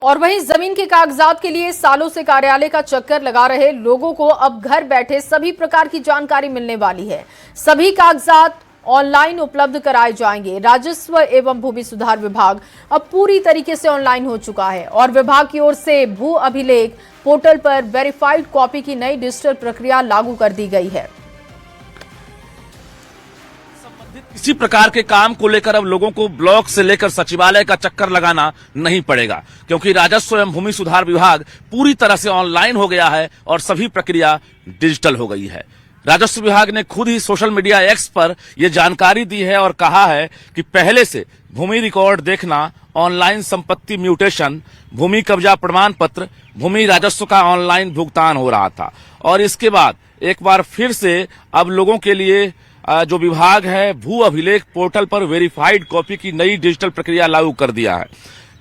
और वहीं जमीन के कागजात के लिए सालों से कार्यालय का चक्कर लगा रहे लोगों को अब घर बैठे सभी प्रकार की जानकारी मिलने वाली है। सभी कागजात ऑनलाइन उपलब्ध कराए जाएंगे। राजस्व एवं भूमि सुधार विभाग अब पूरी तरीके से ऑनलाइन हो चुका है और विभाग की ओर से भू अभिलेख पोर्टल पर वेरीफाइड कॉपी की नई डिजिटल प्रक्रिया लागू कर दी गई है। किसी प्रकार के काम को लेकर अब लोगों को ब्लॉक से लेकर सचिवालय का चक्कर लगाना नहीं पड़ेगा, क्योंकि राजस्व एवं भूमि सुधार विभाग पूरी तरह से ऑनलाइन हो गया है और सभी प्रक्रिया डिजिटल हो गई है। राजस्व विभाग ने खुद ही सोशल मीडिया एक्स पर यह जानकारी दी है और कहा है कि पहले से भूमि रिकॉर्ड देखना, ऑनलाइन संपत्ति म्यूटेशन, भूमि कब्जा प्रमाण पत्र, भूमि राजस्व का ऑनलाइन भुगतान हो रहा था और इसके बाद एक बार फिर से अब लोगों के लिए जो विभाग है भू अभिलेख पोर्टल पर वेरीफाइड कॉपी की नई डिजिटल प्रक्रिया लागू कर दिया है।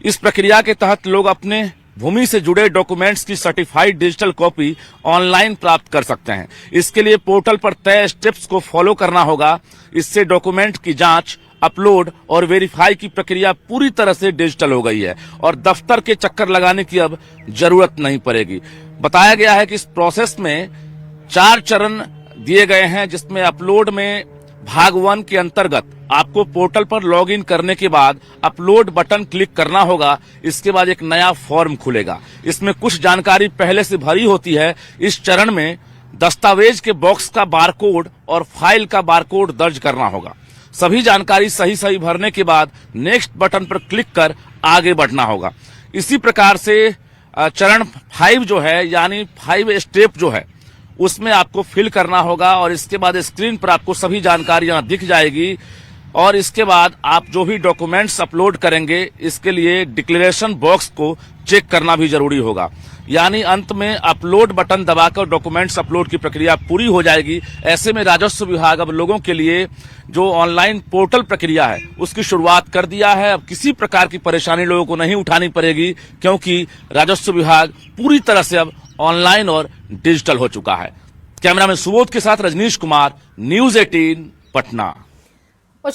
इस प्रक्रिया के तहत लोग अपने भूमि से जुड़े डॉक्यूमेंट्स की सर्टिफाइड डिजिटल कॉपी ऑनलाइन प्राप्त कर सकते हैं। इसके लिए पोर्टल पर तय स्टेप्स को फॉलो करना होगा। इससे डॉक्यूमेंट की जांच, अपलोड और वेरीफाई की प्रक्रिया पूरी तरह से डिजिटल हो गई है और दफ्तर के चक्कर लगाने की अब जरूरत नहीं पड़ेगी। बताया गया है कि इस प्रोसेस में 4 चरण दिए गए हैं, जिसमें अपलोड में भाग 1 के अंतर्गत आपको पोर्टल पर लॉगिन करने के बाद अपलोड बटन क्लिक करना होगा। इसके बाद एक नया फॉर्म खुलेगा। इसमें कुछ जानकारी पहले से भरी होती है। इस चरण में दस्तावेज के बॉक्स का बारकोड और फाइल का बारकोड दर्ज करना होगा। सभी जानकारी सही भरने के बाद नेक्स्ट बटन पर क्लिक कर आगे बढ़ना होगा। इसी प्रकार से चरण 5 जो है, यानी 5 स्टेप जो है, उसमें आपको फिल करना होगा और इसके बाद स्क्रीन पर आपको सभी जानकारियां दिख जाएगी और इसके बाद आप जो भी डॉक्यूमेंट्स अपलोड करेंगे इसके लिए डिक्लेरेशन बॉक्स को चेक करना भी जरूरी होगा। यानी अंत में अपलोड बटन दबाकर डॉक्यूमेंट्स अपलोड की प्रक्रिया पूरी हो जाएगी। ऐसे में राजस्व विभाग अब लोगों के लिए जो ऑनलाइन पोर्टल प्रक्रिया है उसकी शुरुआत कर दिया है। अब किसी प्रकार की परेशानी लोगों को नहीं उठानी पड़ेगी, क्योंकि राजस्व विभाग पूरी तरह से अब ऑनलाइन और डिजिटल हो चुका है। कैमरामैन सुबोध के साथ रजनीश कुमार, न्यूज़ 18 पटना।